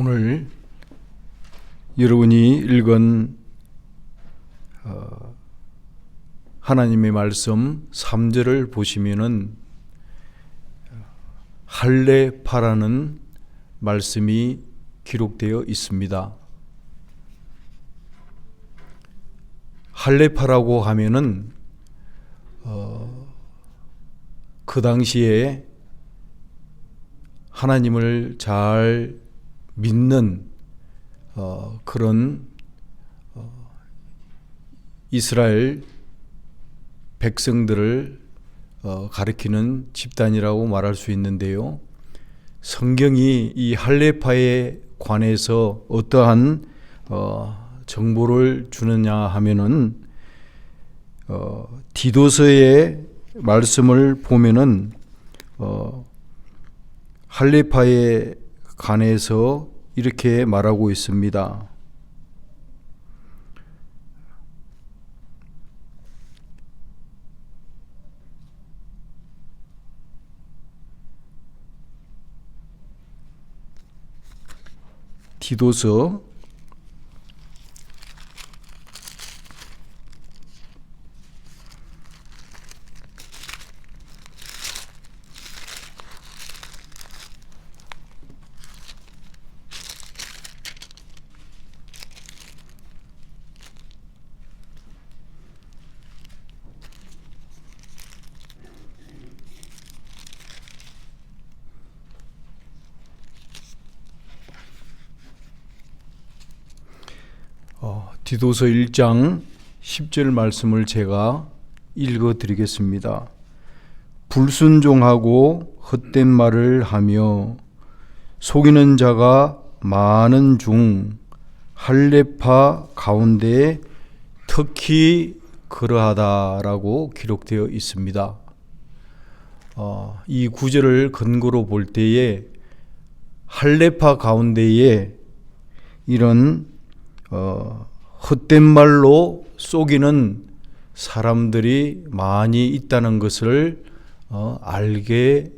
오늘 여러분이 읽은 하나님의 말씀 3절을 보시면은 할례파라는 말씀이 기록되어 있습니다. 할례파라고 하면은 그 당시에 하나님을 잘 믿는 그런 이스라엘 백성들을 가리키는 집단이라고 말할 수 있는데요. 성경이 이 할례파에 관해서 어떠한 정보를 주느냐 하면은 디도서의 말씀을 보면은 할례파에 관해서 이렇게 말하고 있습니다. 디도서 1장 10절 말씀을 제가 읽어 드리겠습니다. 불순종하고 헛된 말을 하며 속이는 자가 많은 중 할례파 가운데 특히 그러하다라고 기록되어 있습니다. 이 구절을 근거로 볼 때에 할례파 가운데에 이런 헛된 말로 속이는 사람들이 많이 있다는 것을 알게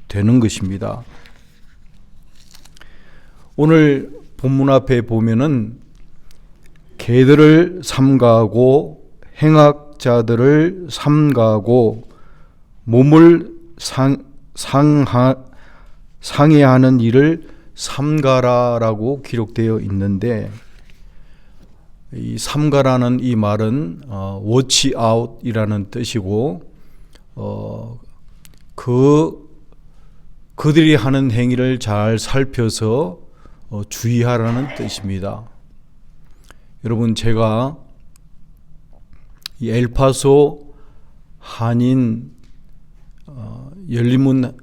되는 것입니다. 오늘 본문 앞에 보면은 개들을 삼가하고 행악자들을 삼가하고 몸을 상해하는 일을 삼가라라고 기록되어 있는데, 이 삼가라는 이 말은 watch out이라는 뜻이고 그들이 하는 행위를 잘 살펴서 주의하라는 뜻입니다. 여러분, 제가 이 엘파소 한인 열린문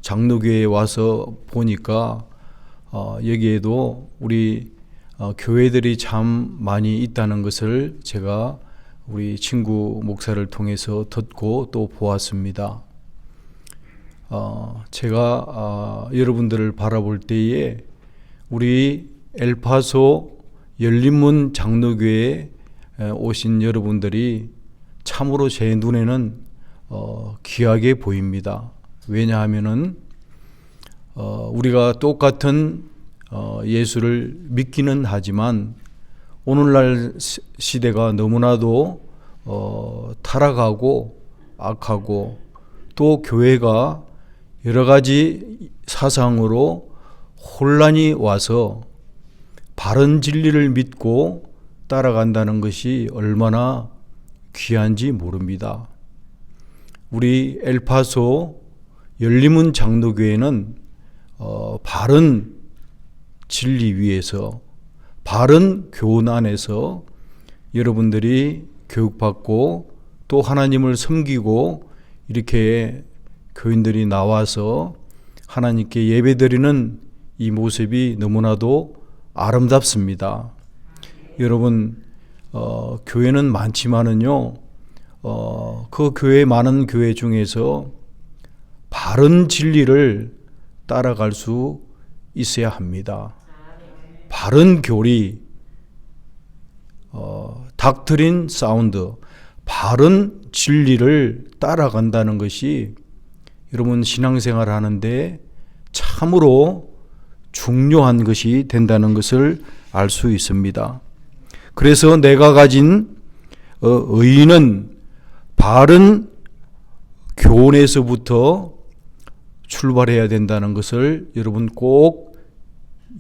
장로교회에 와서 보니까 여기에도 우리 교회들이 참 많이 있다는 것을 제가 우리 친구 목사를 통해서 듣고 또 보았습니다. 제가 여러분들을 바라볼 때에 우리 엘파소 열린문 장로교회에 오신 여러분들이 참으로 제 눈에는 귀하게 보입니다. 왜냐하면은 우리가 똑같은 예수를 믿기는 하지만 오늘날 시대가 너무나도 타락하고 악하고 또 교회가 여러 가지 사상으로 혼란이 와서 바른 진리를 믿고 따라간다는 것이 얼마나 귀한지 모릅니다. 우리 엘파소 열린문 장로교회는 바른 진리 위에서 바른 교훈 안에서 여러분들이 교육받고 또 하나님을 섬기고 이렇게 교인들이 나와서 하나님께 예배드리는 이 모습이 너무나도 아름답습니다. 여러분, 교회는 많지만은요, 그 교회 많은 교회 중에서 바른 진리를 따라갈 수 있어야 합니다. 바른 교리, 닥트린 사운드, 바른 진리를 따라간다는 것이 여러분 신앙생활 하는데 참으로 중요한 것이 된다는 것을 알 수 있습니다. 그래서 내가 가진 의의는 바른 교훈에서부터 출발해야 된다는 것을 여러분 꼭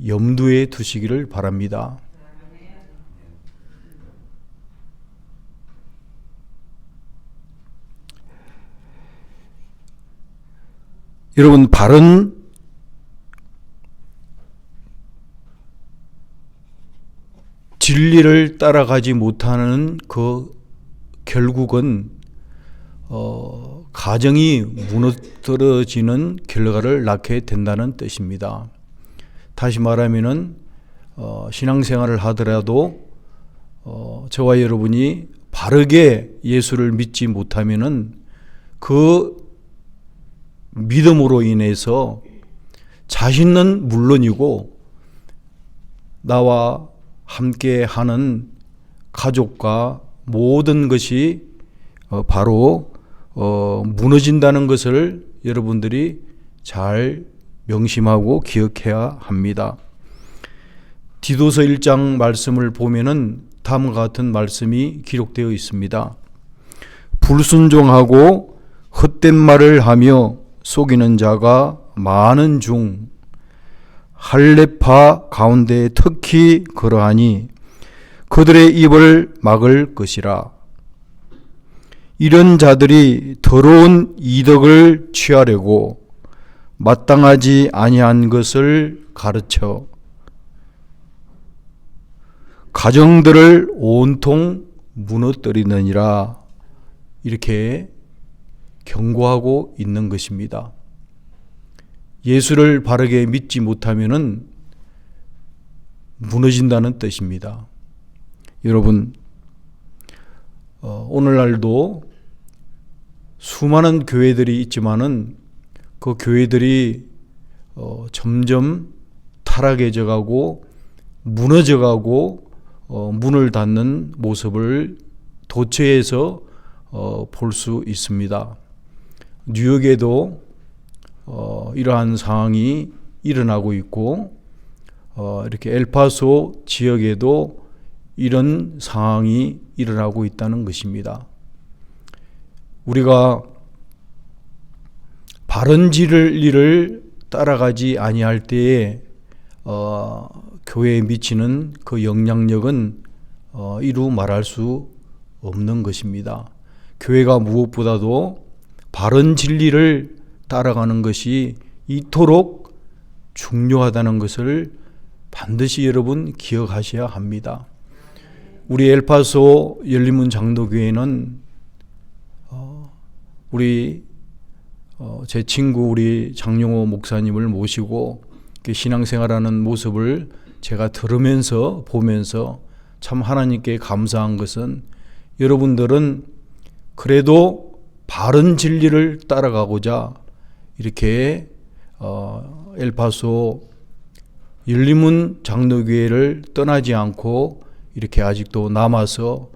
염두에 두시기를 바랍니다. 여러분, 바른 진리를 따라가지 못하는 그 결국은 가정이 무너뜨려지는 결과를 낳게 된다는 뜻입니다. 다시 말하면은 신앙생활을 하더라도 저와 여러분이 바르게 예수를 믿지 못하면은 그 믿음으로 인해서 자신은 물론이고 나와 함께 하는 가족과 모든 것이 바로 무너진다는 것을 여러분들이 잘 명심하고 기억해야 합니다. 디도서 1장 말씀을 보면은 다음과 같은 말씀이 기록되어 있습니다. 불순종하고 헛된 말을 하며 속이는 자가 많은 중 할례파 가운데 특히 그러하니 그들의 입을 막을 것이라. 이런 자들이 더러운 이덕을 취하려고 마땅하지 아니한 것을 가르쳐 가정들을 온통 무너뜨리느니라. 이렇게 경고하고 있는 것입니다. 예수를 바르게 믿지 못하면은 무너진다는 뜻입니다. 여러분, 오늘날도 수많은 교회들이 있지만은 그 교회들이 점점 타락해져 가고 무너져 가고 문을 닫는 모습을 도처에서 볼 수 있습니다. 뉴욕에도 이러한 상황이 일어나고 있고 이렇게 엘파소 지역에도 이런 상황이 일어나고 있다는 것입니다. 우리가 바른 진리를 따라가지 아니할 때에 교회에 미치는 그 영향력은 이루 말할 수 없는 것입니다. 교회가 무엇보다도 바른 진리를 따라가는 것이 이토록 중요하다는 것을 반드시 여러분 기억하셔야 합니다. 우리 엘파소 열린문 장로교회는 우리 제 친구 우리 장용호 목사님을 모시고 신앙생활하는 모습을 제가 들으면서 보면서 참 하나님께 감사한 것은 여러분들은 그래도 바른 진리를 따라가고자 이렇게 엘파소 열린문 장로교회를 떠나지 않고 이렇게 아직도 남아서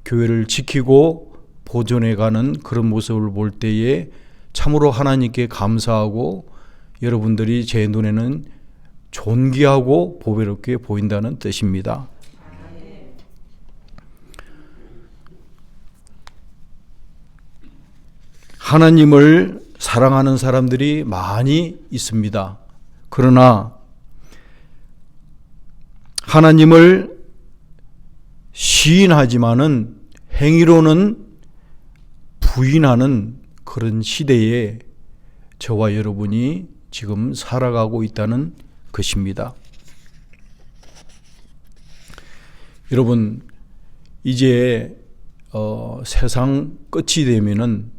교회를 지키고 보존해가는 그런 모습을 볼 때에 참으로 하나님께 감사하고 여러분들이 제 눈에는 존귀하고 보배롭게 보인다는 뜻입니다. 하나님을 사랑하는 사람들이 많이 있습니다. 그러나 하나님을 시인하지만은 행위로는 부인하는 그런 시대에 저와 여러분이 지금 살아가고 있다는 것입니다. 여러분, 이제 세상 끝이 되면은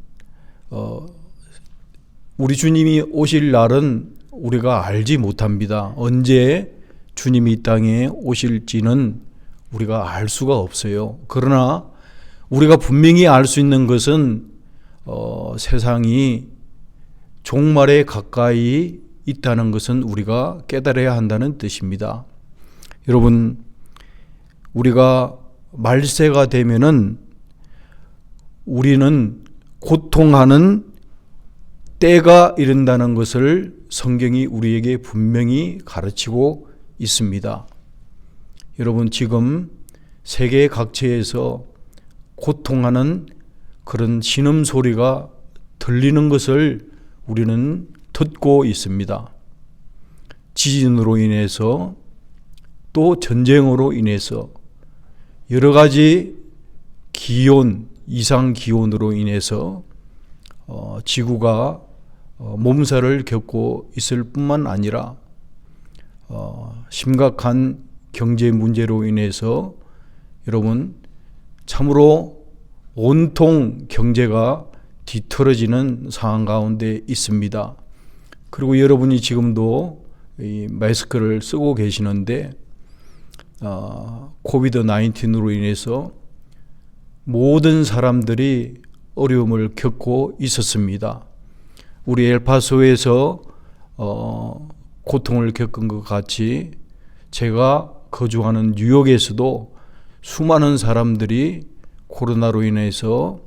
우리 주님이 오실 날은 우리가 알지 못합니다. 언제 주님이 이 땅에 오실지는 우리가 알 수가 없어요. 그러나 우리가 분명히 알 수 있는 것은 세상이 종말에 가까이 있다는 것은 우리가 깨달아야 한다는 뜻입니다. 여러분, 우리가 말세가 되면은 우리는 고통하는 때가 이른다는 것을 성경이 우리에게 분명히 가르치고 있습니다. 여러분, 지금 세계 각지에서 고통하는 그런 신음소리가 들리는 것을 우리는 듣고 있습니다. 지진으로 인해서 또 전쟁으로 인해서 여러 가지 기온, 이상 기온으로 인해서 지구가 몸살을 겪고 있을 뿐만 아니라 심각한 경제 문제로 인해서 여러분 참으로 온통 경제가 뒤틀어지는 상황 가운데 있습니다. 그리고 여러분이 지금도 이 마스크를 쓰고 계시는데 코비드 19으로 인해서 모든 사람들이 어려움을 겪고 있었습니다. 우리 엘파소에서 고통을 겪은 것 같이 제가 거주하는 뉴욕에서도 수많은 사람들이 코로나로 인해서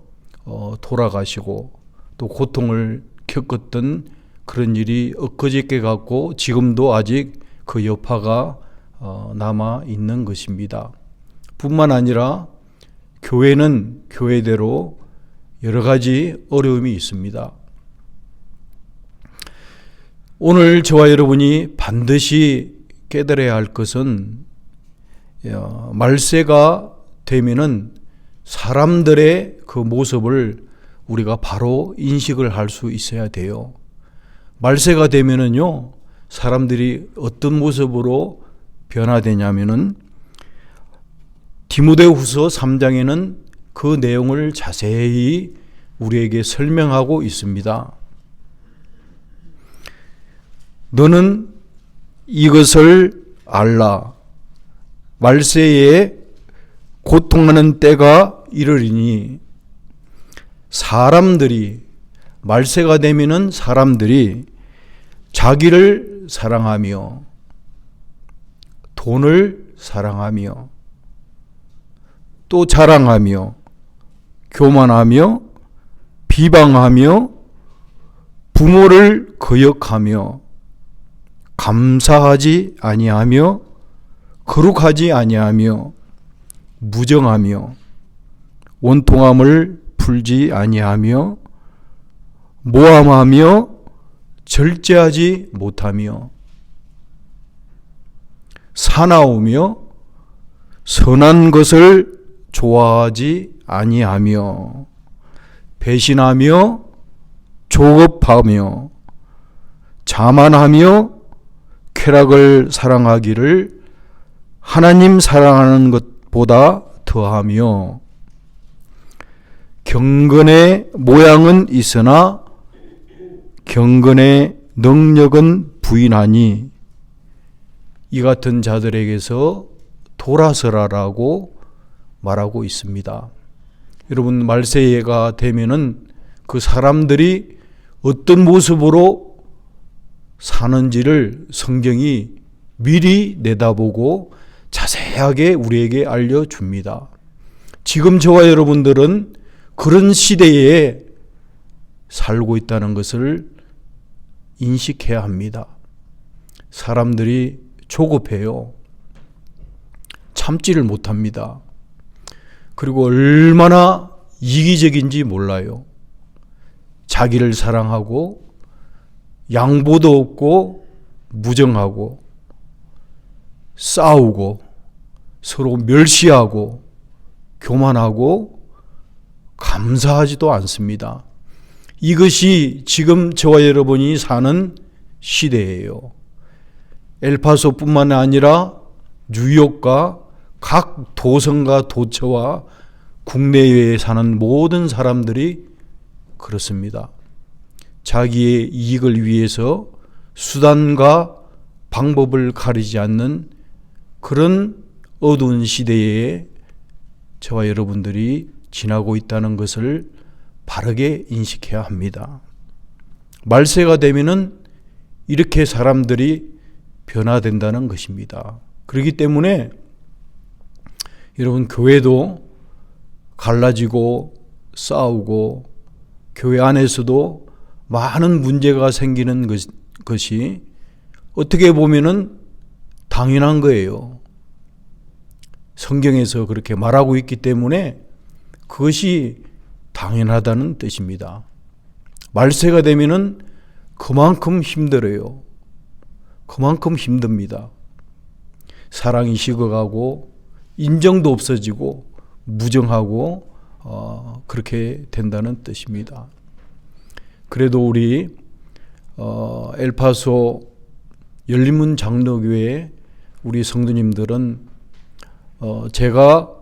돌아가시고 또 고통을 겪었던 그런 일이 엊그저께 같고 지금도 아직 그 여파가 남아 있는 것입니다. 뿐만 아니라 교회는 교회대로 여러 가지 어려움이 있습니다. 오늘 저와 여러분이 반드시 깨달아야 할 것은 말세가 되면은 사람들의 그 모습을 우리가 바로 인식을 할 수 있어야 돼요. 말세가 되면은요, 사람들이 어떤 모습으로 변화되냐면은 디모데후서 3장에는 그 내용을 자세히 우리에게 설명하고 있습니다. 너는 이것을 알라. 말세에 고통하는 때가 이르리니 사람들이 말세가 되면은 사람들이 자기를 사랑하며 돈을 사랑하며 또 자랑하며 교만하며 비방하며 부모를 거역하며 감사하지 아니하며 거룩하지 아니하며 무정하며 원통함을 풀지 아니하며 모함하며 절제하지 못하며 사나우며 선한 것을 좋아하지 아니하며 배신하며 조급하며 자만하며 쾌락을 사랑하기를 하나님 사랑하는 것보다 더하며 경건의 모양은 있으나 경건의 능력은 부인하니 이 같은 자들에게서 돌아서라라고 말하고 있습니다. 여러분, 말세가 되면은 그 사람들이 어떤 모습으로 사는지를 성경이 미리 내다보고 자세하게 우리에게 알려줍니다. 지금 저와 여러분들은 그런 시대에 살고 있다는 것을 인식해야 합니다. 사람들이 조급해요. 참지를 못합니다. 그리고 얼마나 이기적인지 몰라요. 자기를 사랑하고 양보도 없고 무정하고 싸우고 서로 멸시하고 교만하고 감사하지도 않습니다. 이것이 지금 저와 여러분이 사는 시대예요. 엘파소뿐만 아니라 뉴욕과 각 도성과 도처와 국내외에 사는 모든 사람들이 그렇습니다. 자기의 이익을 위해서 수단과 방법을 가리지 않는 그런 어두운 시대에 저와 여러분들이 지나고 있다는 것을 바르게 인식해야 합니다. 말세가 되면은 이렇게 사람들이 변화된다는 것입니다. 그렇기 때문에 여러분, 교회도 갈라지고 싸우고 교회 안에서도 많은 문제가 생기는 것이 어떻게 보면은 당연한 거예요. 성경에서 그렇게 말하고 있기 때문에 그것이 당연하다는 뜻입니다. 말세가 되면은 그만큼 힘들어요. 그만큼 힘듭니다. 사랑이 식어가고 인정도 없어지고 무정하고 그렇게 된다는 뜻입니다. 그래도 우리 엘파소 열린문 장로교회 우리 성도님들은 제가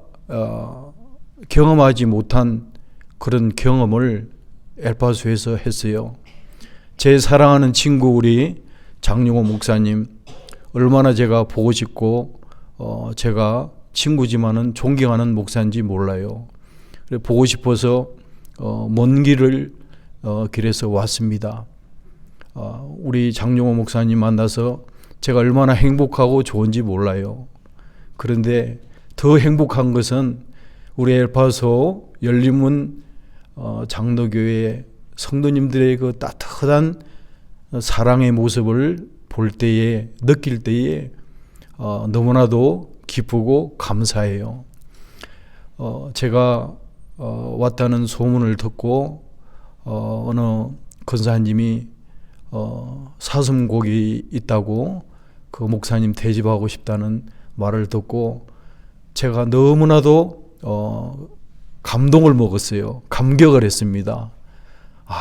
경험하지 못한 그런 경험을 엘파소에서 했어요. 제 사랑하는 친구 우리 장용호 목사님 얼마나 제가 보고 싶고 제가 친구지만은 존경하는 목사인지 몰라요. 그래 보고 싶어서 먼 길을 길에서 왔습니다. 우리 장용호 목사님 만나서 제가 얼마나 행복하고 좋은지 몰라요. 그런데 더 행복한 것은 우리 엘파소 열린문 장로교회 성도님들의 그 따뜻한 사랑의 모습을 볼 때에 느낄 때에 너무나도 기쁘고 감사해요. 제가 왔다는 소문을 듣고 어느 권사님이 사슴고기 있다고 그 목사님 대접하고 싶다는 말을 듣고 제가 너무나도 감동을 먹었어요. 감격을 했습니다.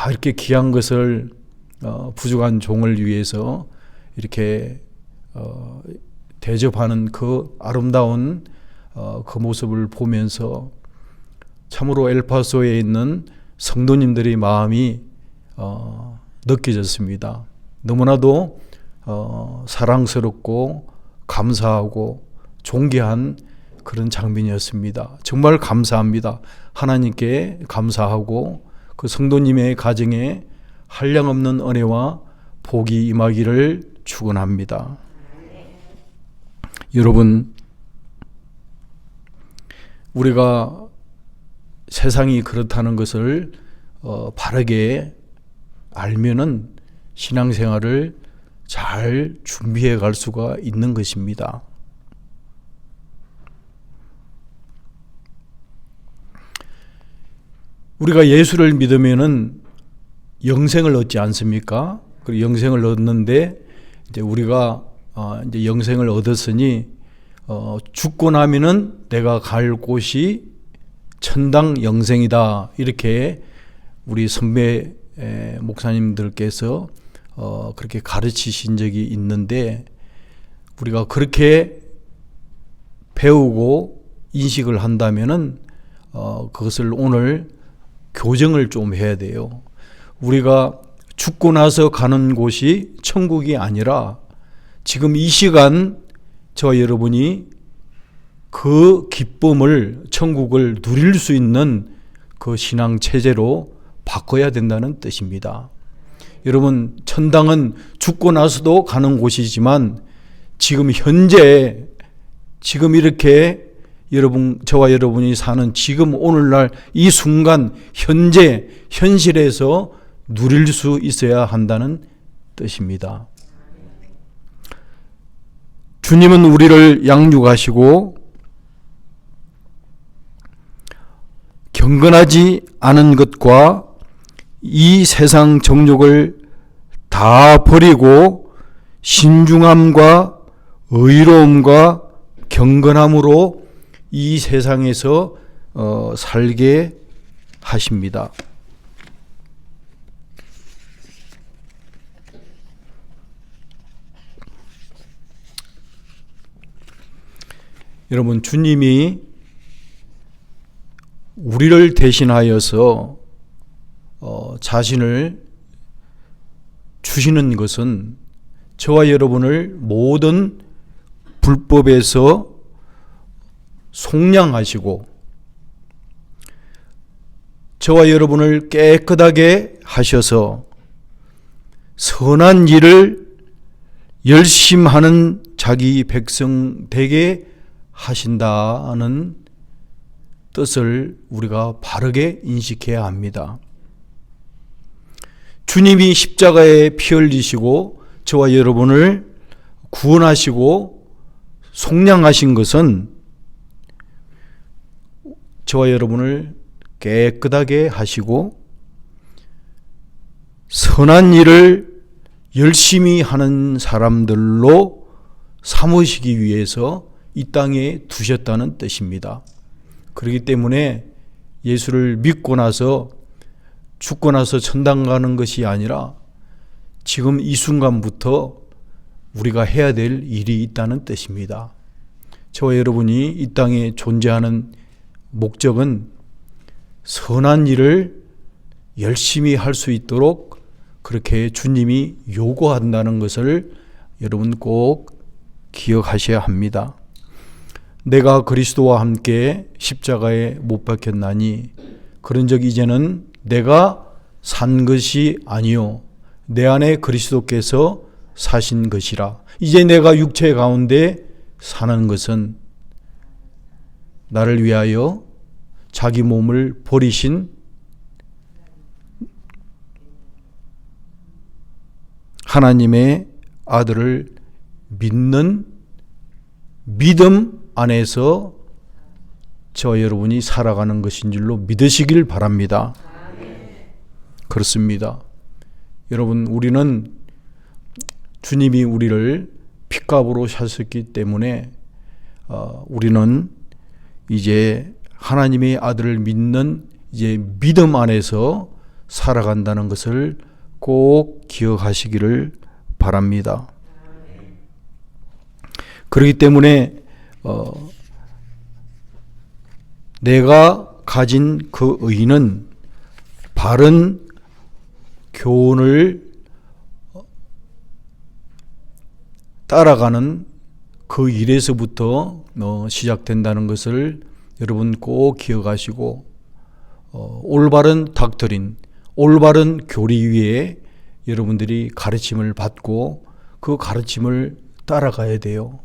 이렇게 귀한 것을 부족한 종을 위해서 이렇게 대접하는 그 아름다운 그 모습을 보면서 참으로 엘파소에 있는 성도님들의 마음이 느껴졌습니다. 너무나도 사랑스럽고 감사하고 존귀한 그런 장면이었습니다. 정말 감사합니다. 하나님께 감사하고 그 성도님의 가정에 한량없는 은혜와 복이 임하기를 축원합니다. 여러분, 우리가 세상이 그렇다는 것을 바르게 알면은 신앙생활을 잘 준비해 갈 수가 있는 것입니다. 우리가 예수를 믿으면은 영생을 얻지 않습니까? 그리고 영생을 얻는데 이제 우리가 이제 영생을 얻었으니 죽고 나면은 내가 갈 곳이 천당 영생이다. 이렇게 우리 선배 목사님들께서 그렇게 가르치신 적이 있는데 우리가 그렇게 배우고 인식을 한다면은 그것을 오늘 교정을 좀 해야 돼요. 우리가 죽고 나서 가는 곳이 천국이 아니라 지금 이 시간 저와 여러분이 그 기쁨을 천국을 누릴 수 있는 그 신앙 체제로 바꿔야 된다는 뜻입니다. 여러분, 천당은 죽고 나서도 가는 곳이지만 지금 현재 지금 이렇게 저와 여러분이 사는 지금 오늘날 이 순간 현재 현실에서 누릴 수 있어야 한다는 뜻입니다. 주님은 우리를 양육하시고 경건하지 않은 것과 이 세상 정욕을 다 버리고 신중함과 의로움과 경건함으로 이 세상에서 살게 하십니다. 여러분, 주님이 우리를 대신하여서 자신을 주시는 것은 저와 여러분을 모든 불법에서 속량하시고 저와 여러분을 깨끗하게 하셔서 선한 일을 열심하는 자기 백성 되게 하신다는 뜻을 우리가 바르게 인식해야 합니다. 주님이 십자가에 피 흘리시고 저와 여러분을 구원하시고 속량하신 것은 저와 여러분을 깨끗하게 하시고 선한 일을 열심히 하는 사람들로 삼으시기 위해서 이 땅에 두셨다는 뜻입니다. 그렇기 때문에 예수를 믿고 나서 죽고 나서 천당 가는 것이 아니라 지금 이 순간부터 우리가 해야 될 일이 있다는 뜻입니다. 저와 여러분이 이 땅에 존재하는 목적은 선한 일을 열심히 할 수 있도록 그렇게 주님이 요구한다는 것을 여러분 꼭 기억하셔야 합니다. 내가 그리스도와 함께 십자가에 못 박혔나니 그런즉 이제는 내가 산 것이 아니요 내 안에 그리스도께서 사신 것이라. 이제 내가 육체 가운데 사는 것은 나를 위하여 자기 몸을 버리신 하나님의 아들을 믿는 믿음 안에서 저와 여러분이 살아가는 것인 줄로 믿으시길 바랍니다. 그렇습니다. 여러분, 우리는 주님이 우리를 핏값으로 사셨기 때문에 우리는 이제 하나님의 아들을 믿는 이제 믿음 안에서 살아간다는 것을 꼭 기억하시기를 바랍니다. 그렇기 때문에 내가 가진 그 의는 바른 교훈을 따라가는 그 일에서부터 시작된다는 것을 여러분 꼭 기억하시고 올바른 닥터린, 올바른 교리 위에 여러분들이 가르침을 받고 그 가르침을 따라가야 돼요.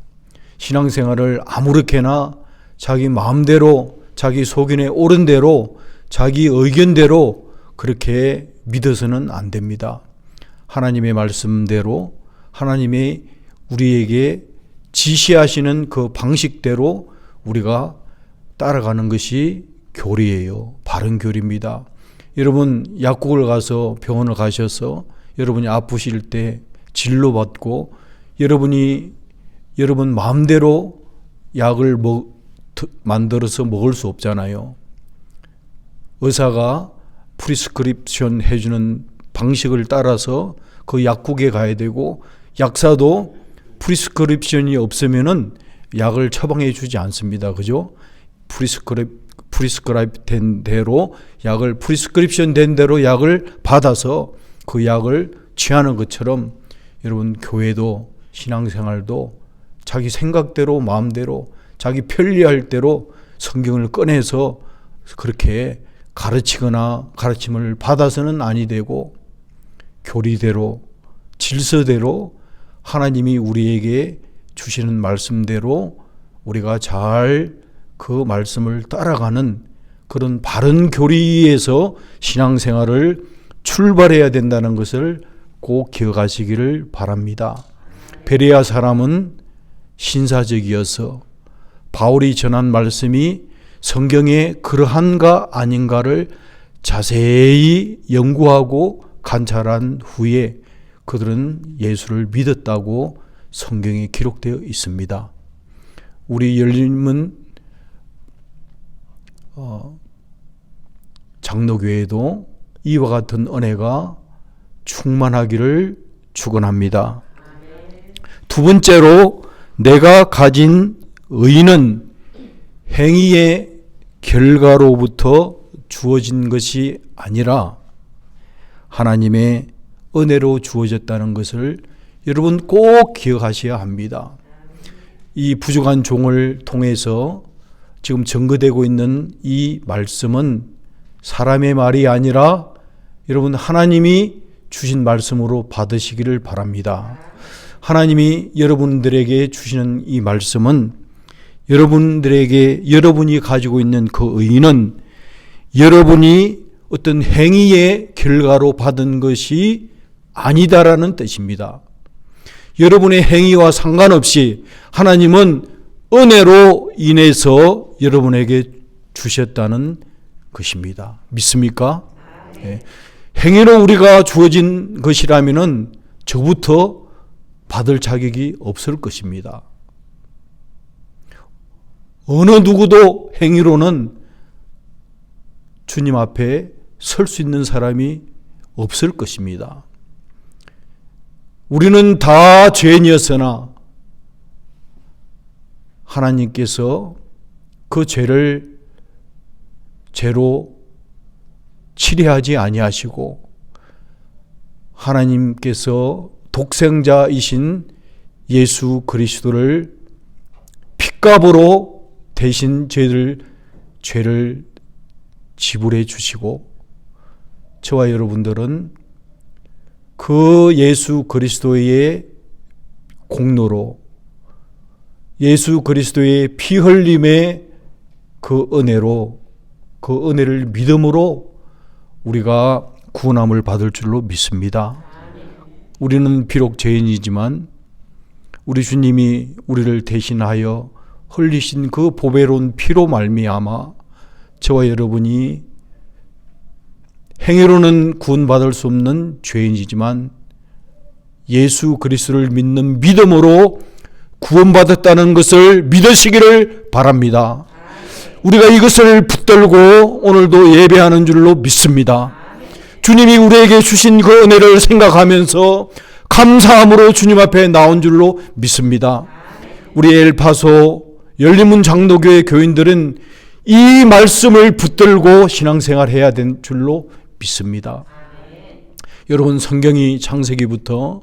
신앙생활을 아무렇게나 자기 마음대로 자기 속인에 옳은 대로 자기 의견대로 그렇게 믿어서는 안 됩니다. 하나님의 말씀대로 하나님의 우리에게 지시하시는 그 방식대로 우리가 따라가는 것이 교리예요. 바른 교리입니다. 여러분 약국을 가서 병원을 가셔서 여러분이 아프실 때 진료받고 여러분 마음대로 약을 만들어서 먹을 수 없잖아요. 의사가 프리스크립션 해주는 방식을 따라서 그 약국에 가야 되고 약사도 프리스크립션이 없으면은 약을 처방해 주지 않습니다. 그죠? 프리스크립 된 대로 약을 프리스크립션 된 대로 약을 받아서 그 약을 취하는 것처럼 여러분 교회도 신앙생활도 자기 생각대로 마음대로 자기 편리할 대로 성경을 꺼내서 그렇게 가르치거나 가르침을 받아서는 아니 되고 교리대로 질서대로 하나님이 우리에게 주시는 말씀대로 우리가 잘 그 말씀을 따라가는 그런 바른 교리에서 신앙생활을 출발해야 된다는 것을 꼭 기억하시기를 바랍니다. 베레아 사람은 신사적이어서 바울이 전한 말씀이 성경에 그러한가 아닌가를 자세히 연구하고 관찰한 후에 그들은 예수를 믿었다고 성경에 기록되어 있습니다. 우리 열림은 장로교회도 이와 같은 은혜가 충만하기를 축원합니다. 두 번째로 내가 가진 의는 행위의 결과로부터 주어진 것이 아니라 하나님의 은혜로 주어졌다는 것을 여러분 꼭 기억하셔야 합니다. 이 부족한 종을 통해서 지금 전거되고 있는 이 말씀은 사람의 말이 아니라 여러분 하나님이 주신 말씀으로 받으시기를 바랍니다. 하나님이 여러분들에게 주시는 이 말씀은 여러분들에게 여러분이 가지고 있는 그 의는 여러분이 어떤 행위의 결과로 받은 것이 아니다라는 뜻입니다. 여러분의 행위와 상관없이 하나님은 은혜로 인해서 여러분에게 주셨다는 것입니다. 믿습니까? 네. 행위로 우리가 주어진 것이라면은 저부터 받을 자격이 없을 것입니다. 어느 누구도 행위로는 주님 앞에 설 수 있는 사람이 없을 것입니다. 우리는 다 죄인이었으나 하나님께서 그 죄를 죄로 치료하지 아니하시고 하나님께서 독생자이신 예수 그리스도를 핏값으로 대신 죄를 지불해 주시고 저와 여러분들은 그 예수 그리스도의 공로로 예수 그리스도의 피 흘림의 그 은혜로 그 은혜를 믿음으로 우리가 구원함을 받을 줄로 믿습니다. 우리는 비록 죄인이지만 우리 주님이 우리를 대신하여 흘리신 그 보배로운 피로 말미암아 저와 여러분이 행위로는 구원받을 수 없는 죄인이지만 예수 그리스도를 믿는 믿음으로 구원받았다는 것을 믿으시기를 바랍니다. 우리가 이것을 붙들고 오늘도 예배하는 줄로 믿습니다. 주님이 우리에게 주신 그 은혜를 생각하면서 감사함으로 주님 앞에 나온 줄로 믿습니다. 우리 엘파소 열린문 장로교회 교인들은 이 말씀을 붙들고 신앙생활해야 된 줄로 믿습니다. 여러분, 성경이 창세기부터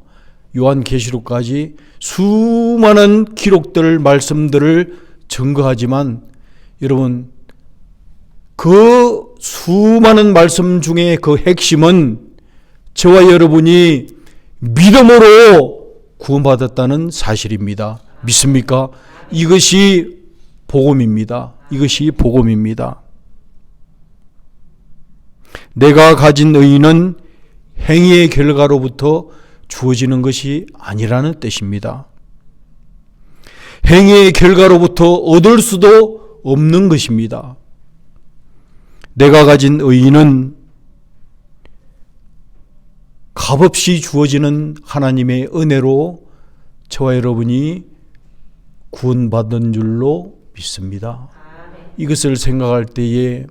요한계시록까지 수많은 기록들, 말씀들을 증거하지만 여러분, 그 수많은 말씀 중에 그 핵심은 저와 여러분이 믿음으로 구원받았다는 사실입니다. 믿습니까? 이것이 복음입니다. 이것이 복음입니다. 내가 가진 의의는 행위의 결과로부터 주어지는 것이 아니라는 뜻입니다. 행위의 결과로부터 얻을 수도 없는 것입니다. 내가 가진 의의는 값없이 주어지는 하나님의 은혜로 저와 여러분이 구원받은 줄로 믿습니다. 이것을 생각할 때에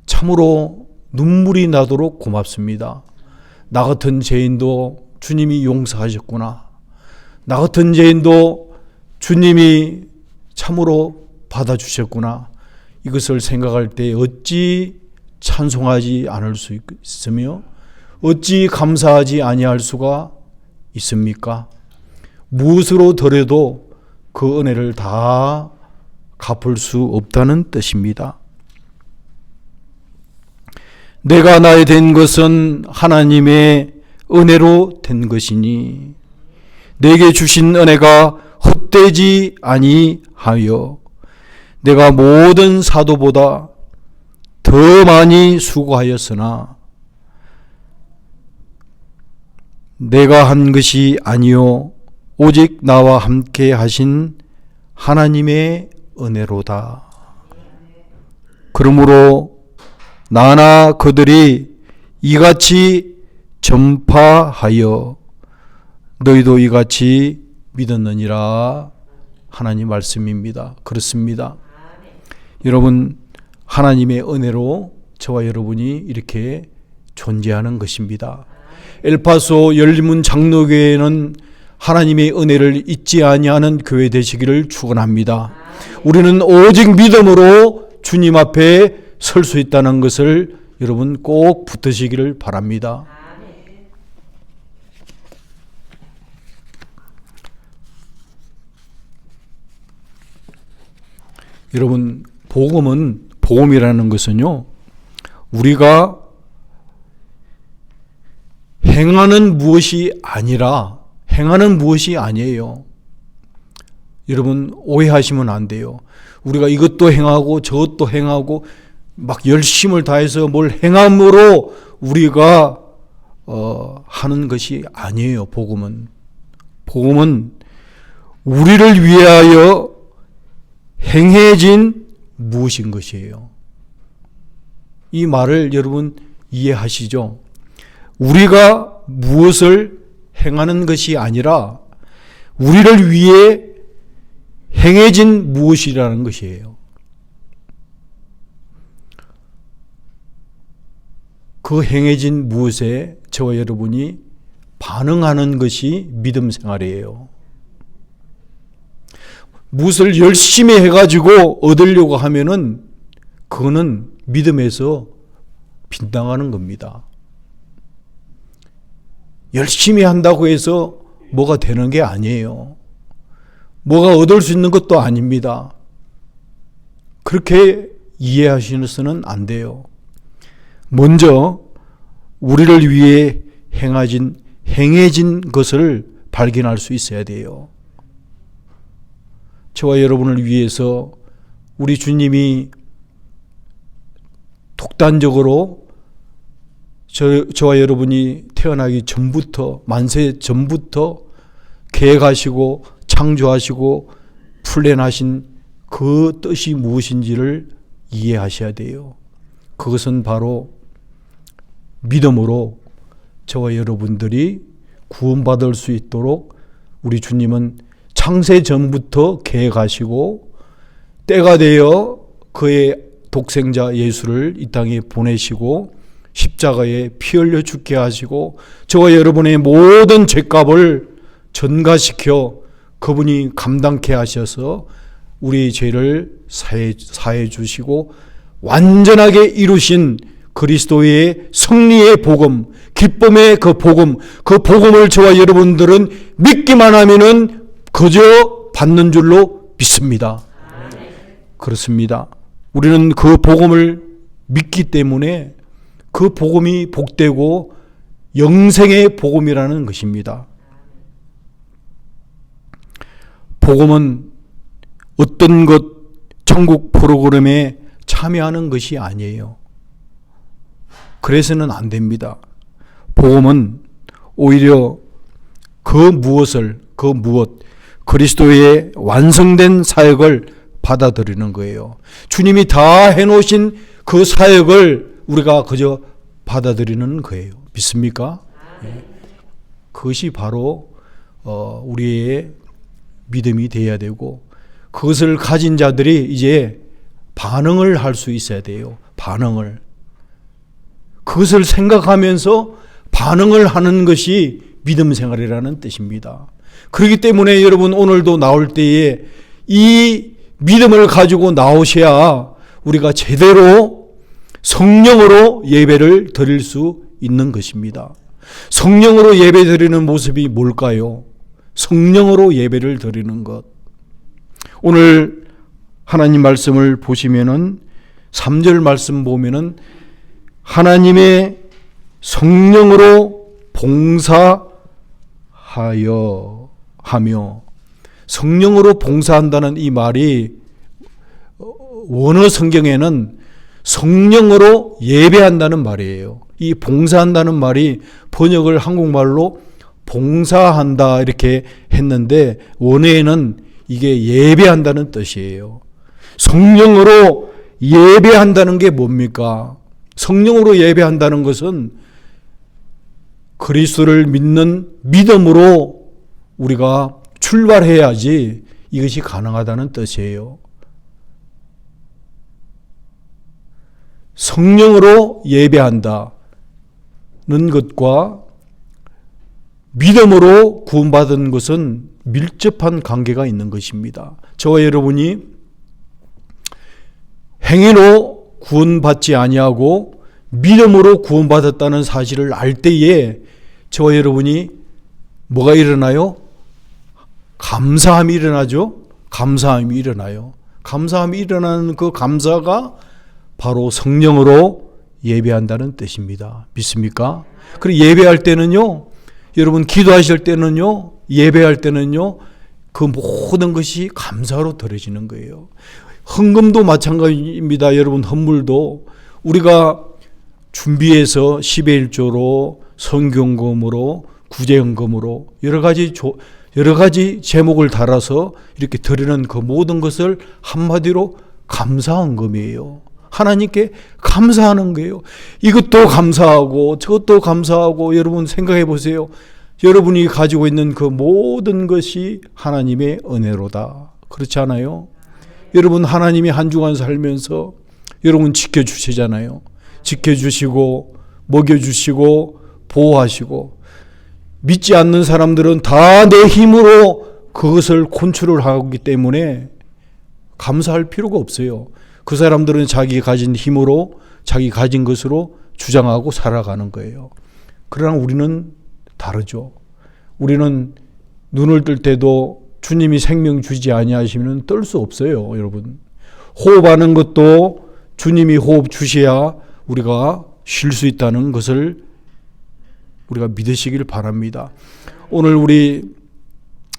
참으로 눈물이 나도록 고맙습니다. 나 같은 죄인도 주님이 용서하셨구나. 나 같은 죄인도 주님이 참으로 받아주셨구나. 이것을 생각할 때 어찌 찬송하지 않을 수 있으며 어찌 감사하지 아니할 수가 있습니까? 무엇으로 더려도 그 은혜를 다 갚을 수 없다는 뜻입니다. 내가 나에 된 것은 하나님의 은혜로 된 것이니 내게 주신 은혜가 헛되지 아니하여 내가 모든 사도보다 더 많이 수고하였으나 내가 한 것이 아니요 오직 나와 함께 하신 하나님의 은혜로다. 그러므로 나나 그들이 이같이 전파하여 너희도 이같이 믿었느니라. 하나님 말씀입니다. 그렇습니다. 여러분, 하나님의 은혜로 저와 여러분이 이렇게 존재하는 것입니다. 엘파소 열린문 장로교회는 하나님의 은혜를 잊지 아니하는 교회 되시기를 축원합니다. 우리는 오직 믿음으로 주님 앞에 설 수 있다는 것을 여러분 꼭 붙드시기를 바랍니다. 여러분, 복음이라는 것은요, 우리가 행하는 무엇이 아니에요. 여러분, 오해하시면 안 돼요. 우리가 이것도 행하고 저것도 행하고 막 열심을 다해서 뭘 행함으로 우리가 하는 것이 아니에요. 복음은 우리를 위하여 행해진 무엇인 것이에요. 이 말을 여러분 이해하시죠? 우리가 무엇을 행하는 것이 아니라 우리를 위해 행해진 무엇이라는 것이에요. 그 행해진 무엇에 저와 여러분이 반응하는 것이 믿음 생활이에요. 무엇을 열심히 해가지고 얻으려고 하면은 그거는 믿음에서 빗나가는 겁니다. 열심히 한다고 해서 뭐가 되는 게 아니에요. 뭐가 얻을 수 있는 것도 아닙니다. 그렇게 이해하시서는 안 돼요. 먼저 우리를 위해 행해진 것을 발견할 수 있어야 돼요. 저와 여러분을 위해서 우리 주님이 독단적으로 저와 여러분이 태어나기 전부터, 만세 전부터 계획하시고 창조하시고 플랜하신 그 뜻이 무엇인지를 이해하셔야 돼요. 그것은 바로 믿음으로 저와 여러분들이 구원받을 수 있도록 우리 주님은 창세 전부터 계획하시고 때가 되어 그의 독생자 예수를 이 땅에 보내시고 십자가에 피 흘려 죽게 하시고 저와 여러분의 모든 죄값을 전가시켜 그분이 감당케 하셔서 우리의 죄를 사해 주시고 완전하게 이루신 그리스도의 승리의 복음, 기쁨의 그 복음을 저와 여러분들은 믿기만 하면은 그저 받는 줄로 믿습니다. 그렇습니다. 우리는 그 복음을 믿기 때문에 그 복음이 복되고 영생의 복음이라는 것입니다. 복음은 어떤 것 천국 프로그램에 참여하는 것이 아니에요. 그래서는 안 됩니다. 복음은 오히려 그리스도의 완성된 사역을 받아들이는 거예요. 주님이 다 해놓으신 그 사역을 우리가 그저 받아들이는 거예요. 믿습니까? 네. 그것이 바로 우리의 믿음이 되어야 되고 그것을 가진 자들이 이제 반응을 할 수 있어야 돼요. 반응을. 그것을 생각하면서 반응을 하는 것이 믿음 생활이라는 뜻입니다. 그렇기 때문에 여러분 오늘도 나올 때에 이 믿음을 가지고 나오셔야 우리가 제대로 성령으로 예배를 드릴 수 있는 것입니다. 성령으로 예배 드리는 모습이 뭘까요? 성령으로 예배를 드리는 것. 오늘 하나님 말씀을 보시면은 3절 말씀 보면은 하나님의 성령으로 하며 성령으로 봉사한다는 이 말이 원어 성경에는 성령으로 예배한다는 말이에요. 이 봉사한다는 말이 번역을 한국말로 봉사한다 이렇게 했는데 원어에는 이게 예배한다는 뜻이에요. 성령으로 예배한다는 게 뭡니까? 성령으로 예배한다는 것은 그리스도를 믿는 믿음으로 우리가 출발해야지 이것이 가능하다는 뜻이에요. 성령으로 예배한다는 것과 믿음으로 구원받은 것은 밀접한 관계가 있는 것입니다. 저와 여러분이 행위로 구원받지 아니하고 믿음으로 구원받았다는 사실을 알 때에 저와 여러분이 뭐가 일어나요? 감사함이 일어나죠. 감사함이 일어나요. 감사함이 일어나는 그 감사가 바로 성령으로 예배한다는 뜻입니다. 믿습니까? 그리고 예배할 때는요, 여러분 기도하실 때는요, 예배할 때는요, 그 모든 것이 감사로 드려지는 거예요. 헌금도 마찬가지입니다. 여러분, 헌물도 우리가 준비해서 10의 1조로 성경금으로 구제헌금으로 여러 가지 제목을 달아서 이렇게 드리는 그 모든 것을 한마디로 감사헌금이에요. 하나님께 감사하는 거예요. 이것도 감사하고 저것도 감사하고. 여러분 생각해 보세요. 여러분이 가지고 있는 그 모든 것이 하나님의 은혜로다. 그렇지 않아요? 여러분, 하나님이 한 주간 살면서 여러분 지켜주시잖아요. 지켜주시고 먹여주시고 보호하시고. 믿지 않는 사람들은 다 내 힘으로 그것을 컨트롤 하기 때문에 감사할 필요가 없어요. 그 사람들은 자기 가진 힘으로, 자기 가진 것으로 주장하고 살아가는 거예요. 그러나 우리는 다르죠. 우리는 눈을 뜰 때도 주님이 생명 주지 아니하시면 뜰 수 없어요, 여러분. 호흡하는 것도 주님이 호흡 주셔야 우리가 쉴 수 있다는 것을 우리가 믿으시길 바랍니다. 오늘 우리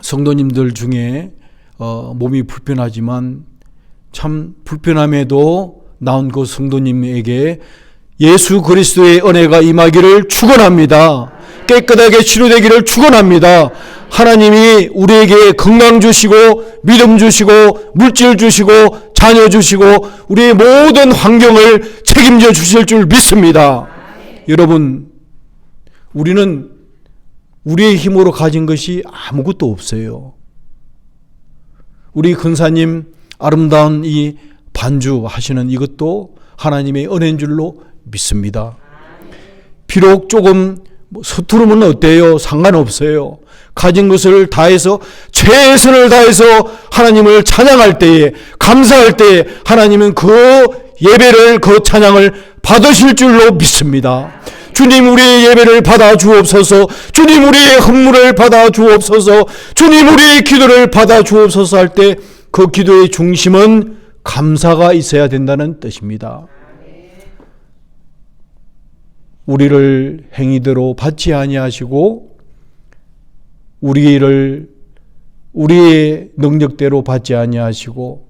성도님들 중에 몸이 불편하지만 참 불편함에도 나온 그 성도님에게 예수 그리스도의 은혜가 임하기를 축원합니다. 깨끗하게 치료되기를 축원합니다. 하나님이 우리에게 건강 주시고 믿음 주시고 물질 주시고 자녀 주시고 우리의 모든 환경을 책임져 주실 줄 믿습니다. 여러분, 우리는 우리의 힘으로 가진 것이 아무것도 없어요. 우리 근사님 아름다운 이 반주 하시는 이것도 하나님의 은혜인 줄로 믿습니다. 비록 조금 서투르면 어때요? 상관없어요. 가진 것을 다해서 최선을 다해서 하나님을 찬양할 때에, 감사할 때에 하나님은 그 예배를, 그 찬양을 받으실 줄로 믿습니다. 주님, 우리의 예배를 받아 주옵소서. 주님, 우리의 헌물을 받아 주옵소서. 주님, 우리의 기도를 받아 주옵소서 할 때 그 기도의 중심은 감사가 있어야 된다는 뜻입니다. 우리를 행위대로 받지 아니하시고 우리의 능력대로 받지 아니하시고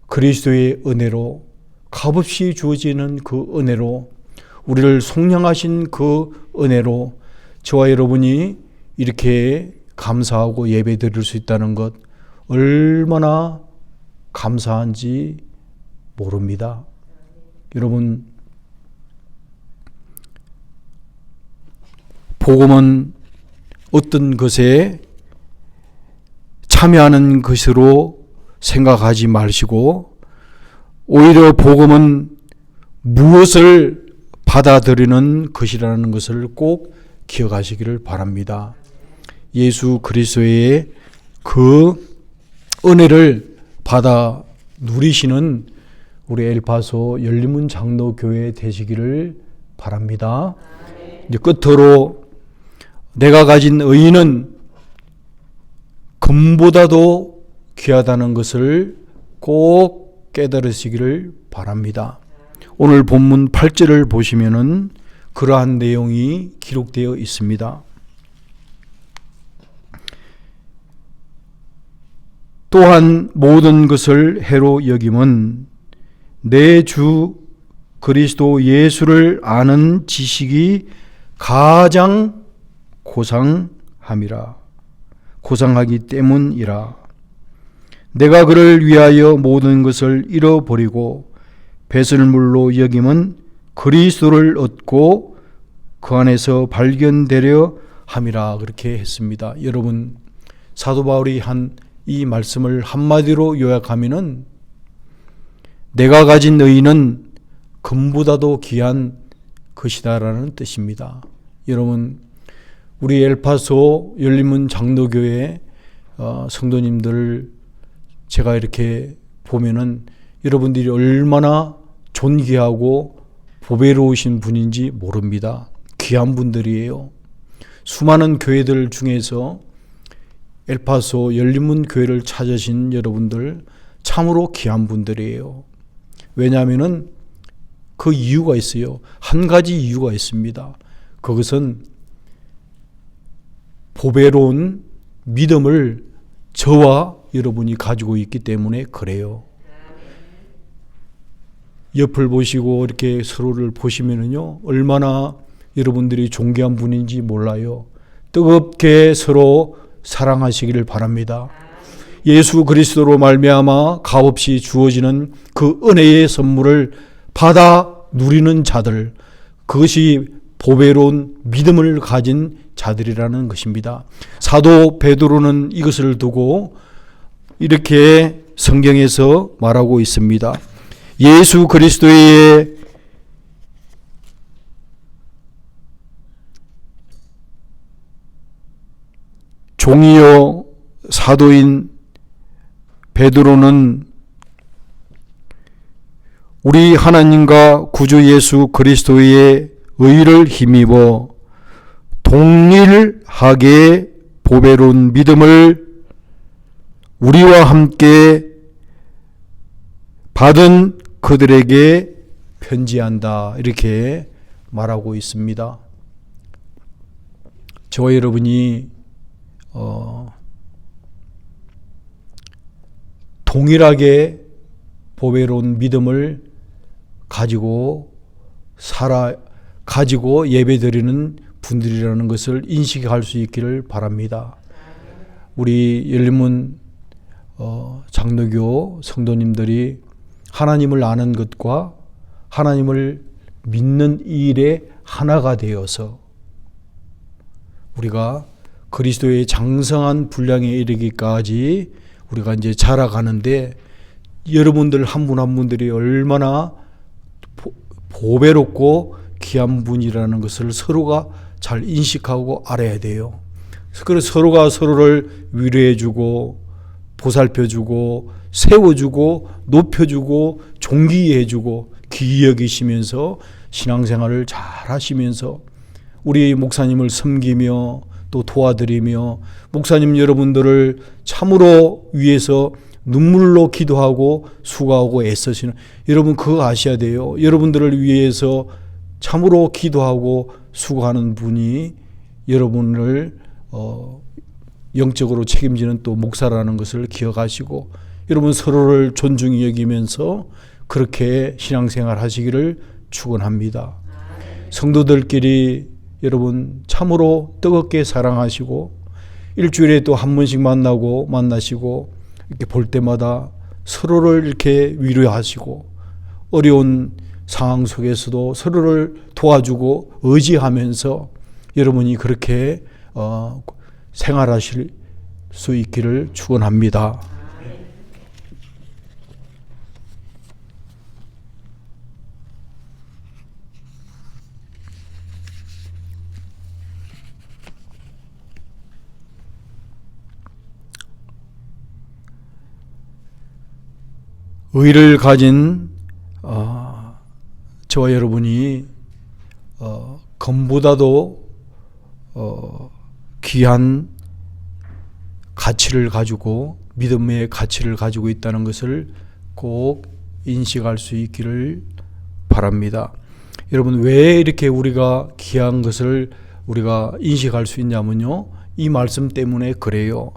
그리스도의 은혜로 값없이 주어지는 그 은혜로 우리를 속량하신 그 은혜로 저와 여러분이 이렇게 감사하고 예배 드릴 수 있다는 것 얼마나 감사한지 모릅니다. 여러분, 복음은 어떤 것에 참여하는 것으로 생각하지 마시고 오히려 복음은 무엇을 받아들이는 것이라는 것을 꼭 기억하시기를 바랍니다. 예수 그리스도의 그 은혜를 받아 누리시는 우리 엘파소 열린문 장로교회 되시기를 바랍니다. 이제 끝으로 내가 가진 의의는 금보다도 귀하다는 것을 꼭 깨달으시기를 바랍니다. 오늘 본문 8절을 보시면은 그러한 내용이 기록되어 있습니다. 또한 모든 것을 해로 여김은 내 주 그리스도 예수를 아는 지식이 가장 고상하기 때문이라. 내가 그를 위하여 모든 것을 잃어버리고 배설물로 여김은 그리스도를 얻고 그 안에서 발견되려 함이라. 그렇게 했습니다. 여러분, 사도 바울이 한 이 말씀을 한마디로 요약하면은 내가 가진 의의는 금보다도 귀한 것이다라는 뜻입니다. 여러분, 우리 엘파소 열린문 장로교회 성도님들을 제가 이렇게 보면은 여러분들이 얼마나 존귀하고 보배로우신 분인지 모릅니다. 귀한 분들이에요. 수많은 교회들 중에서 엘파소 열린문 교회를 찾으신 여러분들 참으로 귀한 분들이에요. 왜냐하면은 그 이유가 있어요. 한 가지 이유가 있습니다. 그것은 보배로운 믿음을 저와 여러분이 가지고 있기 때문에 그래요. 옆을 보시고 이렇게 서로를 보시면은요, 얼마나 여러분들이 존귀한 분인지 몰라요. 뜨겁게 서로 사랑하시기를 바랍니다. 예수 그리스도로 말미암아 값없이 주어지는 그 은혜의 선물을 받아 누리는 자들, 그것이 보배로운 믿음을 가진 자들이라는 것입니다. 사도 베드로는 이것을 두고 이렇게 성경에서 말하고 있습니다. 예수 그리스도의 종이요 사도인 베드로는 우리 하나님과 구주 예수 그리스도의 의를 힘입어 동일하게 보배로운 믿음을 우리와 함께 받은 그들에게 편지한다, 이렇게 말하고 있습니다. 저와 여러분이 동일하게 보배로운 믿음을 가지고 예배드리는 분들이라는 것을 인식할 수 있기를 바랍니다. 우리 열린문 장로교 성도님들이 하나님을 아는 것과 하나님을 믿는 일에 하나가 되어서 우리가 그리스도의 장성한 분량에 이르기까지 우리가 이제 자라가는데, 여러분들 한 분 한 분들이 얼마나 보배롭고 귀한 분이라는 것을 서로가 잘 인식하고 알아야 돼요. 그래서 서로가 서로를 위로해주고 보살펴주고 세워주고 높여주고 존귀해주고 귀히 여기시면서 신앙생활을 잘 하시면서 우리 목사님을 섬기며 또 도와드리며 목사님 여러분들을 참으로 위해서 눈물로 기도하고 수고하고 애쓰시는, 여러분 그거 아셔야 돼요. 여러분들을 위해서 참으로 기도하고 수고하는 분이 여러분을 영적으로 책임지는 또 목사라는 것을 기억하시고, 여러분 서로를 존중히 여기면서 그렇게 신앙생활 하시기를 축원합니다. 성도들끼리 여러분 참으로 뜨겁게 사랑하시고, 일주일에 또 한 번씩 만나시고 이렇게 볼 때마다 서로를 이렇게 위로하시고, 어려운 상황 속에서도 서로를 도와주고 의지하면서 여러분이 그렇게 생활하실 수 있기를 축원합니다. 의를 가진 저와 여러분이 금보다도 귀한 가치를 가지고, 믿음의 가치를 가지고 있다는 것을 꼭 인식할 수 있기를 바랍니다. 여러분, 왜 이렇게 우리가 귀한 것을 우리가 인식할 수 있냐면요, 이 말씀 때문에 그래요.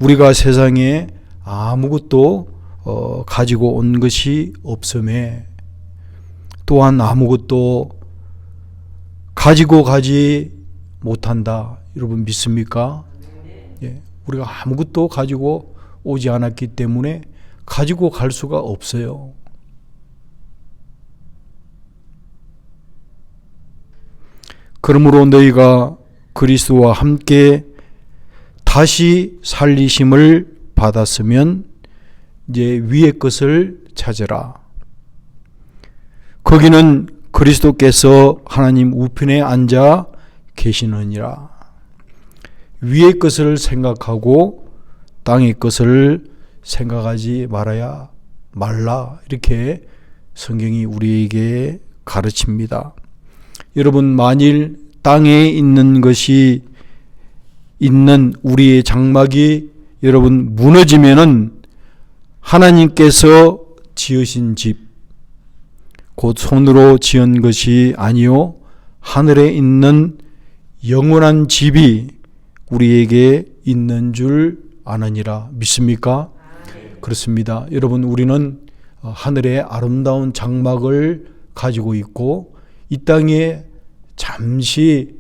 우리가 세상에 아무것도 가지고 온 것이 없음에, 또한 아무것도 가지고 가지 못한다. 여러분 믿습니까? 예, 우리가 아무것도 가지고 오지 않았기 때문에 가지고 갈 수가 없어요. 그러므로 너희가 그리스도와 함께 다시 살리심을 받았으면 이제 위의 것을 찾으라. 거기는 그리스도께서 하나님 우편에 앉아 계시느니라. 위의 것을 생각하고 땅의 것을 생각하지 말라. 이렇게 성경이 우리에게 가르칩니다. 여러분, 만일 땅에 있는 것이 있는 우리의 장막이 여러분 무너지면은 하나님께서 지으신 집, 곧 손으로 지은 것이 아니요 하늘에 있는 영원한 집이 우리에게 있는 줄 아느니라. 믿습니까? 그렇습니다. 여러분, 우리는 하늘의 아름다운 장막을 가지고 있고 이 땅에 잠시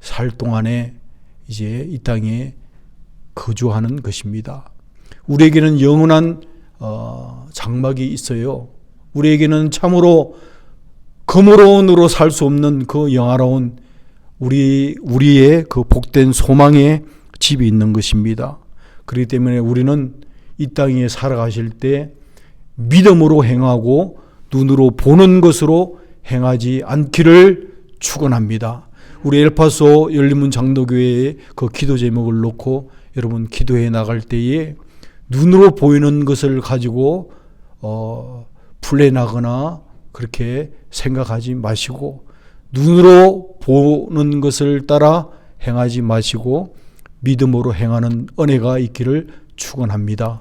살 동안에 이제 이 땅에 거주하는 것입니다. 우리에게는 영원한 장막이 있어요. 우리에게는 참으로 금으로운으로 살 수 없는 그 영화로운 우리의 그 복된 소망의 집이 있는 것입니다. 그렇기 때문에 우리는 이 땅에 살아가실 때 믿음으로 행하고 눈으로 보는 것으로 행하지 않기를 축원합니다. 우리 엘파소 열린문 장로교회의 그 기도 제목을 놓고 여러분 기도해 나갈 때에 눈으로 보이는 것을 가지고 풀려나거나 그렇게 생각하지 마시고 눈으로 보는 것을 따라 행하지 마시고 믿음으로 행하는 은혜가 있기를 축원합니다.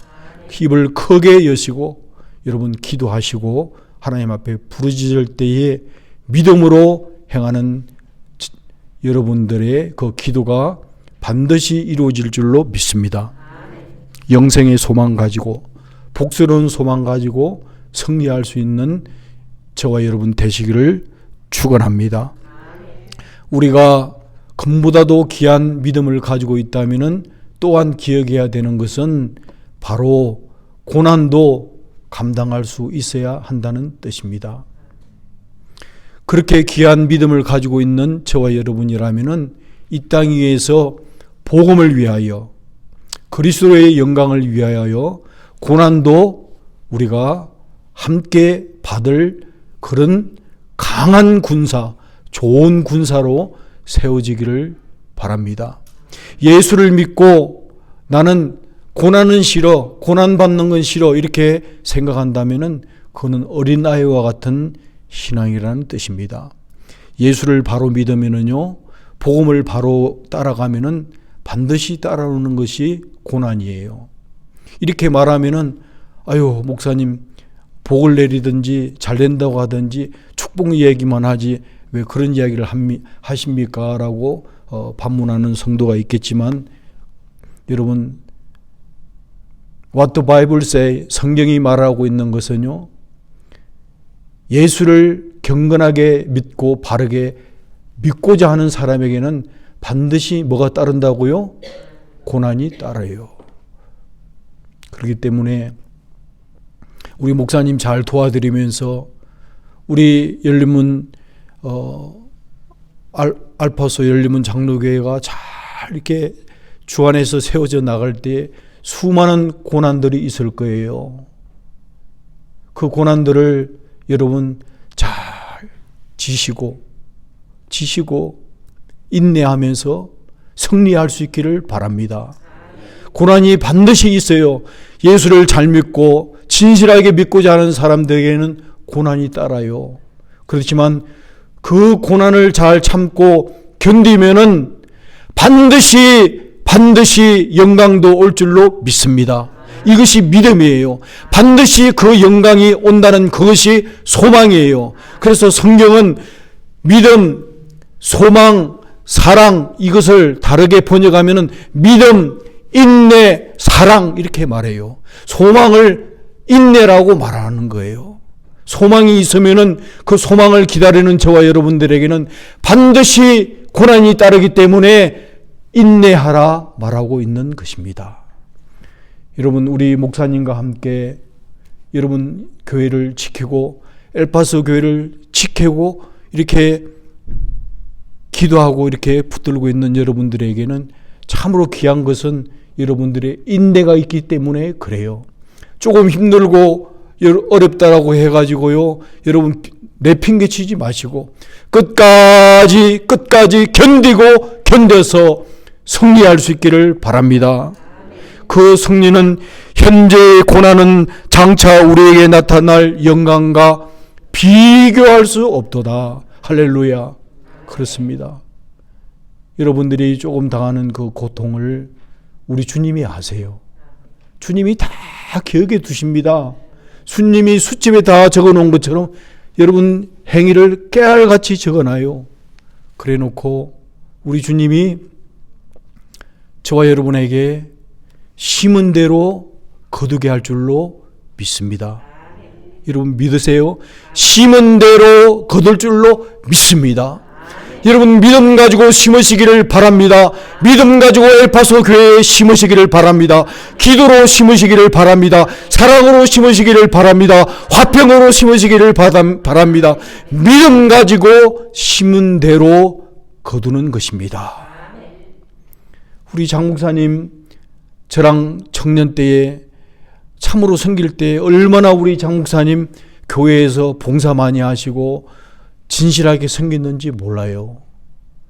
입을 크게 여시고 여러분 기도하시고 하나님 앞에 부르짖을 때에 믿음으로 행하는 여러분들의 그 기도가 반드시 이루어질 줄로 믿습니다. 영생의 소망 가지고 복스러운 소망 가지고 승리할 수 있는 저와 여러분 되시기를 축원합니다. 우리가 금보다도 귀한 믿음을 가지고 있다면 또한 기억해야 되는 것은 바로 고난도 감당할 수 있어야 한다는 뜻입니다. 그렇게 귀한 믿음을 가지고 있는 저와 여러분이라면 이 땅 위에서 복음을 위하여 그리스도의 영광을 위하여 고난도 우리가 함께 받을 그런 강한 군사, 좋은 군사로 세워지기를 바랍니다. 예수를 믿고 나는 고난은 싫어, 고난받는 건 싫어 이렇게 생각한다면 그거는 어린아이와 같은 신앙이라는 뜻입니다. 예수를 바로 믿으면요, 복음을 바로 따라가면은 반드시 따라오는 것이 고난이에요. 이렇게 말하면은 아유 목사님 복을 내리든지 잘 된다고 하든지 축복 얘기만 하지 왜 그런 이야기를 하십니까? 라고 반문하는 성도가 있겠지만 여러분 What the Bible say 성경이 말하고 있는 것은요 예수를 경건하게 믿고 바르게 믿고자 하는 사람에게는 반드시 뭐가 따른다고요? 고난이 따라요. 그렇기 때문에 우리 목사님 잘 도와드리면서 우리 열린문 알파소 열린문 장로교회가 잘 이렇게 주 안에서 세워져 나갈 때 수많은 고난들이 있을 거예요. 그 고난들을 여러분 잘 지시고 인내하면서 승리할 수 있기를 바랍니다. 고난이 반드시 있어요. 예수를 잘 믿고 진실하게 믿고자 하는 사람들에게는 고난이 따라요. 그렇지만 그 고난을 잘 참고 견디면은 반드시 영광도 올 줄로 믿습니다. 이것이 믿음이에요. 반드시 그 영광이 온다는 그것이 소망이에요. 그래서 성경은 믿음, 소망, 사랑 이것을 다르게 번역하면은 믿음, 인내, 사랑 이렇게 말해요. 소망을 인내라고 말하는 거예요. 소망이 있으면은 그 소망을 기다리는 저와 여러분들에게는 반드시 고난이 따르기 때문에 인내하라 말하고 있는 것입니다. 여러분 우리 목사님과 함께 여러분 교회를 지키고 엘파소 교회를 지키고 이렇게 기도하고 이렇게 붙들고 있는 여러분들에게는 참으로 귀한 것은 여러분들의 인내가 있기 때문에 그래요. 조금 힘들고 어렵다라고 해가지고요 여러분 내 핑계 치지 마시고 끝까지 견뎌서 승리할 수 있기를 바랍니다. 그 승리는 현재의 고난은 장차 우리에게 나타날 영광과 비교할 수 없도다. 할렐루야. 그렇습니다. 여러분들이 조금 당하는 그 고통을 우리 주님이 아세요. 주님이 다 기억해 두십니다. 주님이 숫집에 다 적어놓은 것처럼 여러분 행위를 깨알같이 적어놔요. 그래 놓고 우리 주님이 저와 여러분에게 심은 대로 거두게 할 줄로 믿습니다. 여러분 믿으세요? 심은 대로 거둘 줄로 믿습니다. 여러분 믿음 가지고 심으시기를 바랍니다. 믿음 가지고 엘파소 교회에 심으시기를 바랍니다. 기도로 심으시기를 바랍니다. 사랑으로 심으시기를 바랍니다. 화평으로 심으시기를 바랍니다. 믿음 가지고 심은 대로 거두는 것입니다. 우리 장 목사님 저랑 청년 때에 참으로 섬길 때 얼마나 우리 장 목사님 교회에서 봉사 많이 하시고 진실하게 섬겼는지 몰라요.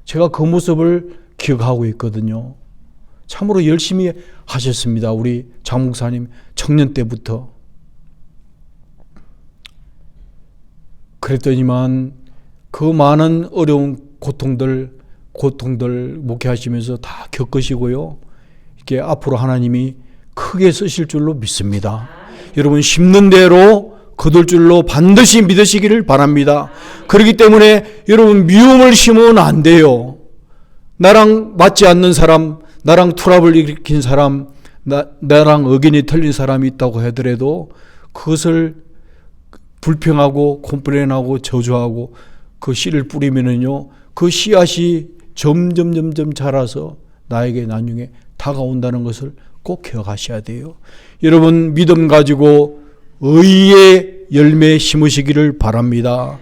제가 그 모습을 기억하고 있거든요. 참으로 열심히 하셨습니다. 우리 장 목사님 청년 때부터. 그랬더니만 그 많은 어려운 고통들 목회하시면서 다 겪으시고요. 이게 앞으로 하나님이 크게 쓰실 줄로 믿습니다. 여러분 심는 대로 거둘 줄로 반드시 믿으시기를 바랍니다. 그렇기 때문에 여러분 미움을 심으면 안 돼요. 나랑 맞지 않는 사람, 나랑 트러블 일으킨 사람, 나랑 의견이 틀린 사람이 있다고 하더라도 그것을 불평하고 콤플레인하고 저주하고 그 씨를 뿌리면은요, 그 씨앗이 점점 자라서 나에게 나중에 다가온다는 것을 꼭 기억하셔야 돼요. 여러분 믿음 가지고 의의 열매 심으시기를 바랍니다.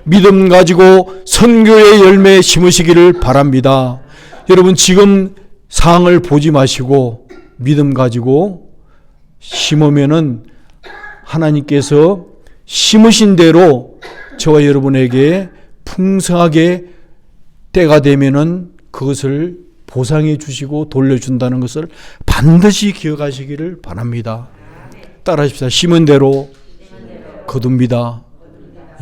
믿음 가지고 선교의 열매 심으시기를 바랍니다. 여러분 지금 상황을 보지 마시고 믿음 가지고 심으면은 하나님께서 심으신 대로 저와 여러분에게 풍성하게 때가 되면은 그것을 보상해 주시고 돌려준다는 것을 반드시 기억하시기를 바랍니다. 따라하십시다. 심은 대로 거둡니다.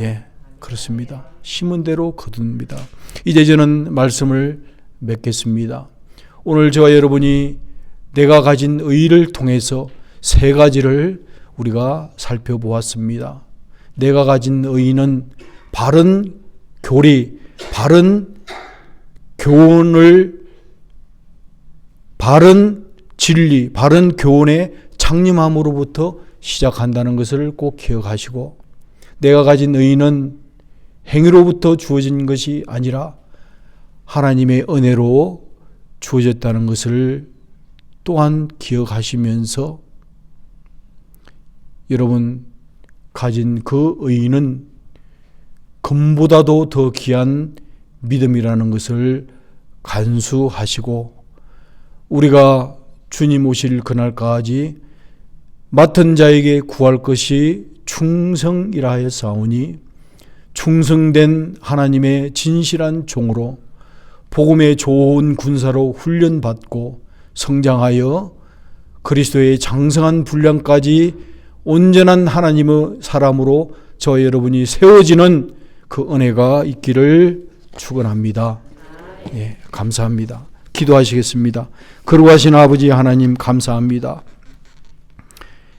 예, 그렇습니다. 심은 대로 거둡니다. 이제 저는 말씀을 맺겠습니다. 오늘 저와 여러분이 내가 가진 의를 통해서 세 가지를 우리가 살펴보았습니다. 내가 가진 의는 바른 교리, 바른 교훈을, 바른 진리, 바른 교훈의 창림함으로부터 시작한다는 것을 꼭 기억하시고, 내가 가진 의는 행위로부터 주어진 것이 아니라 하나님의 은혜로 주어졌다는 것을 또한 기억하시면서 여러분 가진 그 의는 금보다도 더 귀한 믿음이라는 것을 간수하시고, 우리가 주님 오실 그날까지 맡은 자에게 구할 것이 충성이라 하였사오니, 충성된 하나님의 진실한 종으로 복음의 좋은 군사로 훈련받고 성장하여 그리스도의 장성한 분량까지 온전한 하나님의 사람으로 저와 여러분이 세워지는 그 은혜가 있기를 축원합니다. 예, 감사합니다. 기도하시겠습니다. 거룩하신 아버지 하나님 감사합니다.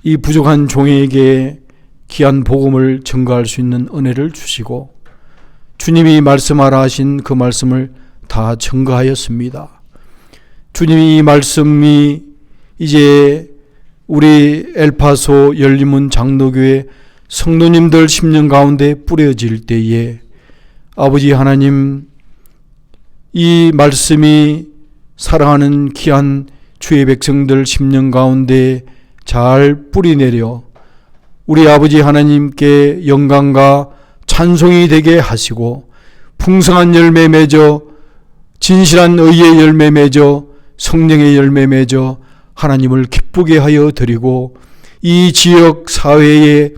이 부족한 종에게 귀한 복음을 전가할 수 있는 은혜를 주시고 주님이 말씀하라 하신 그 말씀을 다 전가하였습니다. 주님이 이 말씀이 이제 우리 엘파소 열림문 장로교회 성도님들 10년 가운데 뿌려질 때에 아버지 하나님, 이 말씀이 사랑하는 귀한 주의 백성들 10년 가운데 잘 뿌리내려 우리 아버지 하나님께 영광과 찬송이 되게 하시고 풍성한 열매 맺어 진실한 의의 열매 맺어 성령의 열매 맺어 하나님을 기쁘게 하여 드리고 이 지역 사회에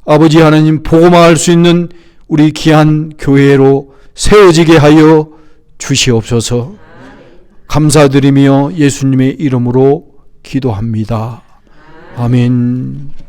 아버지 하나님 복음화할 수 있는 우리 귀한 교회로 세워지게 하여 주시옵소서. 감사드리며 예수님의 이름으로 기도합니다. 아멘.